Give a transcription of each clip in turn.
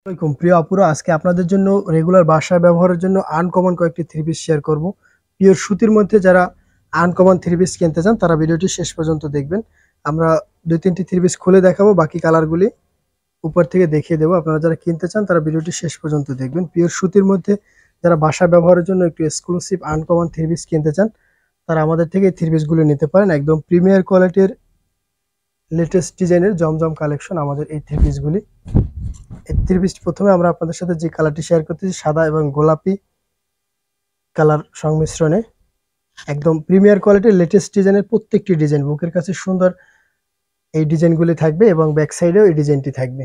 আসসালামাইকুম প্রিয় আপুরা, আজকে আপনাদের জন্য রেগুলার বাসায় ব্যবহারের জন্য আনকমন কয়েকটি থ্রি পিস শেয়ার করব। পিওর সুতির মধ্যে যারা আনকমন থ্রি পিস কিনতে চান তারা ভিডিওটি শেষ পর্যন্ত দেখবেন। আমরা দুই তিনটি থ্রি পিস খুলে দেখাবো, বাকি কালারগুলি উপর থেকে দেখিয়ে দেবো। আপনারা যারা কিনতে চান তারা ভিডিওটি শেষ পর্যন্ত দেখবেন। পিওর সুতির মধ্যে যারা বাসায় ব্যবহারের জন্য একটু এক্সক্লুসিভ আনকমন থ্রি পিস কিনতে চান তারা আমাদের থেকে এই থ্রি পিসগুলো নিতে পারেন। একদম প্রিমিয়ার কোয়ালিটির লেটেস্ট ডিজাইনের জমজম কালেকশন আমাদের এই থ্রি পিসগুলি। এই থ্রি পিসটি প্রথমে আমরা আপনাদের সাথে যে কালারটি শেয়ার করতেছি, সাদা এবং গোলাপি কালার সংমিশ্রণে একদম প্রিমিয়ার কোয়ালিটির লেটেস্ট ডিজাইনের প্রত্যেকটি ডিজাইন বুকের কাছে সুন্দর এই ডিজাইনগুলি থাকবে এবং ব্যাক সাইডেও এই ডিজাইনটি থাকবে।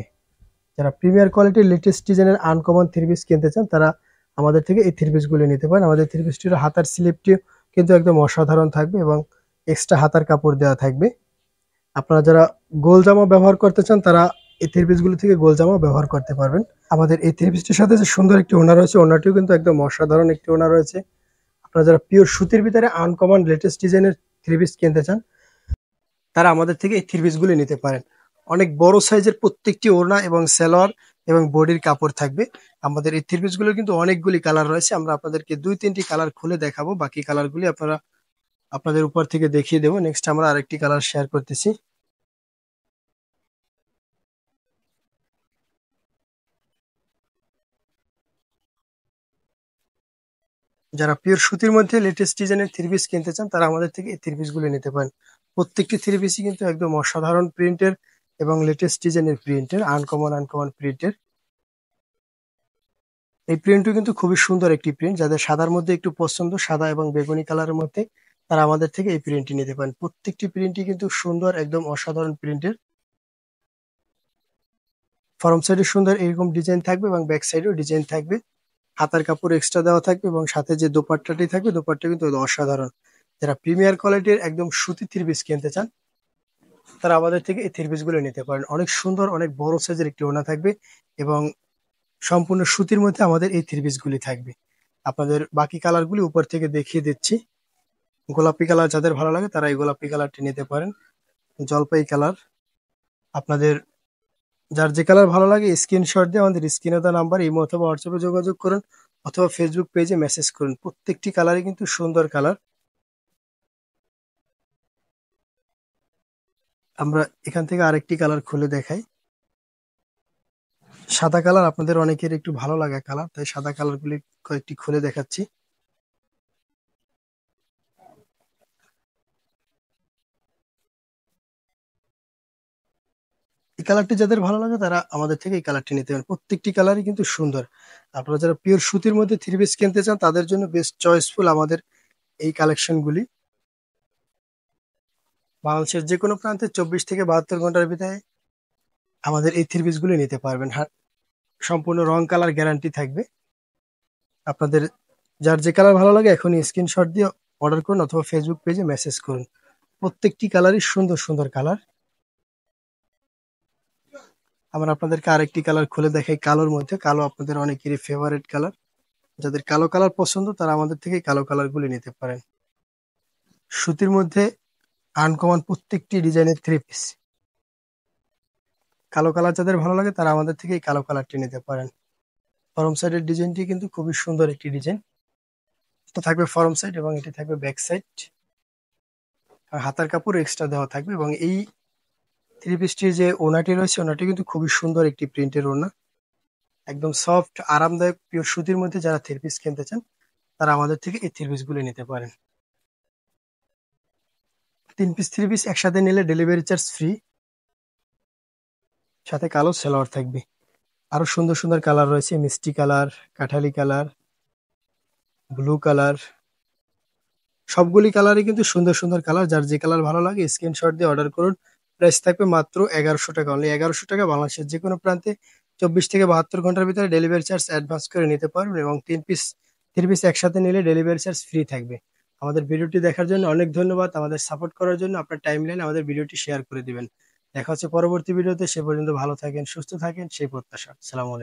যারা প্রিমিয়ার কোয়ালিটির লেটেস্ট ডিজাইনের আনকমন থ্রি পিস কিনতে চান তারা আমাদের থেকে এই থ্রি পিসগুলি নিতে পারেন। আমাদের থ্রি পিসটির হাতার স্লিপটিও কিন্তু একদম অসাধারণ থাকবে এবং এক্সট্রা হাতার কাপড় দেওয়া থাকবে। আপনারা যারা গোল জামা ব্যবহার করতে চান তারা এই থ্রি পিসগুলো থেকে গোল জামা ব্যবহার করতে পারবেন। আমাদের এই থ্রি পিসটির সাথে যে সুন্দর একটি ওড়না রয়েছে, ওড়নাটিও কিন্তু একদম অসাধারণ একটি ওড়না রয়েছে। আপনারা যারা পিওর সুতির ভিতরে আনকমন লেটেস্ট ডিজাইনের থ্রি পিস কিনতে চান তারা আমাদের থেকে এই থ্রি পিসগুলি নিতে পারেন। অনেক বড় সাইজের প্রত্যেকটি ওড়না এবং সালোয়ার এবং বডির কাপড় থাকবে। আমাদের এই থ্রি পিসগুলোর কিন্তু অনেকগুলি কালার রয়েছে। আমরা আপনাদেরকে দুই তিনটি কালার খুলে দেখাবো, বাকি কালারগুলি আপনারা আপনাদের উপর থেকে দেখিয়ে দেবো। নেক্সট আমরা আরেকটি কালার শেয়ার করতেছি। যারা পিওর সুতির মধ্যে লেটেস্ট ডিজাইনের থ্রি পিস কিনতে চান তারা আমাদের থেকে এই থ্রি পিসগুলো নিতে পারেন। প্রত্যেকটি থ্রি পিসই কিন্তু একদম অসাধারণ প্রিন্টের এবং লেটেস্ট ডিজাইনের প্রিন্টের, আনকমন আনকমন প্রিন্টের। এই প্রিন্টও কিন্তু খুবই সুন্দর একটি প্রিন্ট। যাদের সাদার মধ্যে একটু পছন্দ, সাদা এবং বেগুনি কালারের মধ্যে, তারা আমাদের থেকে এই প্রিন্টটি নিতে পারেন। প্রত্যেকটি প্রিন্টই কিন্তু সুন্দর, একদম অসাধারণ প্রিন্টের। ফ্রন্ট সাইডে সুন্দর এরকম ডিজাইন থাকবে এবং ব্যাক সাইডেও ডিজাইন থাকবে। হাতার কাপড় এক্সট্রা দেওয়া থাকবে এবং সাথে যে দোপাট্টাটি থাকবে, দোপাট্টা কিন্তু অসাধারণ। যারা প্রিমিয়ার কোয়ালিটির একদম সুতি থ্রি পিস কিনতে চান তারা আমাদের থেকে এই থ্রি পিসগুলো নিতে পারেন। অনেক সুন্দর, অনেক বড় সাইজের একটি ওড়না থাকবে এবং সম্পূর্ণ সুতির মধ্যে আমাদের এই থ্রি পিসগুলি থাকবে। আপনাদের বাকি কালারগুলি উপর থেকে দেখিয়ে দিচ্ছি। গোলাপি কালার যাদের ভালো লাগে তারা এই গোলাপি কালারটি নিতে পারেন। জলপাই কালার, আপনাদের যার যে কালার ভালো লাগে স্ক্রিনশট দিয়ে আমাদের স্ক্রিনে দেওয়া নাম্বার ইমো অথবা হোয়াটসঅ্যাপে যোগাযোগ করুন অথবা ফেসবুক পেজে মেসেজ করুন। প্রত্যেকটি কালারই কিন্তু সুন্দর কালার। আমরা এখান থেকে আরেকটি কালার খুলে দেখাই। সাদা কালার আপনাদের অনেকের একটু ভালো লাগা কালার, তাই সাদা কালারগুলি কয়েকটি খুলে দেখাচ্ছি। এই কালারটি যাদের ভালো লাগে তারা আমাদের থেকে এই কালারটি নিতে পারেন। প্রত্যেকটি কালারই কিন্তু সুন্দর। আপনারা যারা পিওর সুতির মধ্যে থ্রি পিস কিনতে চান তাদের জন্য বেস্ট চয়েসফুল আমাদের এই কালেকশনগুলি। বাংলাদেশের যে কোনো প্রান্তে 24 থেকে 72 ঘন্টার ভিতরে আমাদের এই থ্রি পিসগুলি নিতে পারবেন। সম্পূর্ণ রং কালার গ্যারান্টি থাকবে। আপনাদের যার যে কালার ভালো লাগে এখনই স্ক্রিনশট দিয়ে অর্ডার করুন অথবা ফেসবুক পেজে মেসেজ করুন। প্রত্যেকটি কালারই সুন্দর সুন্দর কালার। আমরা আপনাদেরকে আরেকটি কালার খুলে দেখাই কালোর মধ্যে। কালো আপনাদের অনেকেরই ফেভারিট কালার। যাদের কালো কালার পছন্দ তারা আমাদের থেকে কালো কালারগুলি নিতে পারেন। সুতির মধ্যে আনকমন প্রত্যেকটি ডিজাইনের থ্রি পিস। কালো কালার যাদের ভালো লাগে তারা আমাদের থেকে এই কালো কালারটি নিতে পারেন। ফরম সাইডের ডিজাইনটি কিন্তু খুবই সুন্দর একটি ডিজাইন। তো থাকবে ফরম সাইড এবং এটি থাকবে ব্যাক সাইড। আর হাতার কাপড় এক্সট্রা দেওয়া থাকবে এবং এই থ্রি পিসটির যে ওনাটি রয়েছে ওনাটি কিন্তু খুবই সুন্দর একটি প্রিন্টের ওনা। একদম সফট আরামদায়ক পিওর সুতির মধ্যে যারা থ্রি পিস কিনতে চান তারা আমাদের থেকে এই থ্রি পিসগুলি নিতে পারেন। 3 পিস থ্রি পিস একসাথে নিলে ডেলিভারি চার্জ ফ্রি, সাথে কালো সালোয়ার থাকবে। আরো সুন্দর সুন্দর কালার রয়েছে, মিষ্টি colour, Kathali colour, blue colour. সবগুলি কালারই কিন্তু সুন্দর সুন্দর কালার। যার যে কালার ভালো লাগে স্ক্রিনশট দিয়ে অর্ডার করুন। প্রাইস থাকবে মাত্র 1100 টাকা, অনলি 1100 টাকা। বাংলাদেশের যে কোনো প্রান্তে 24 থেকে 72 ঘন্টার ভিতরে ডেলিভারি চার্জ অ্যাডভান্স করে নিতে পারবেন এবং 3 পিস থ্রি পিস একসাথে নিলে ডেলিভারি চার্জ ফ্রি থাকবে। আমাদের ভিডিওটি দেখার জন্য অনেক ধন্যবাদ। আমাদের সাপোর্ট করার জন্য আপনার টাইমলাইনে আমাদের ভিডিওটি শেয়ার করে দিবেন। দেখা হচ্ছে পরবর্তী ভিডিওতে। সে পর্যন্ত ভালো থাকেন, সুস্থ থাকেন সেই প্রত্যাশা। সালাম আলাইকুম।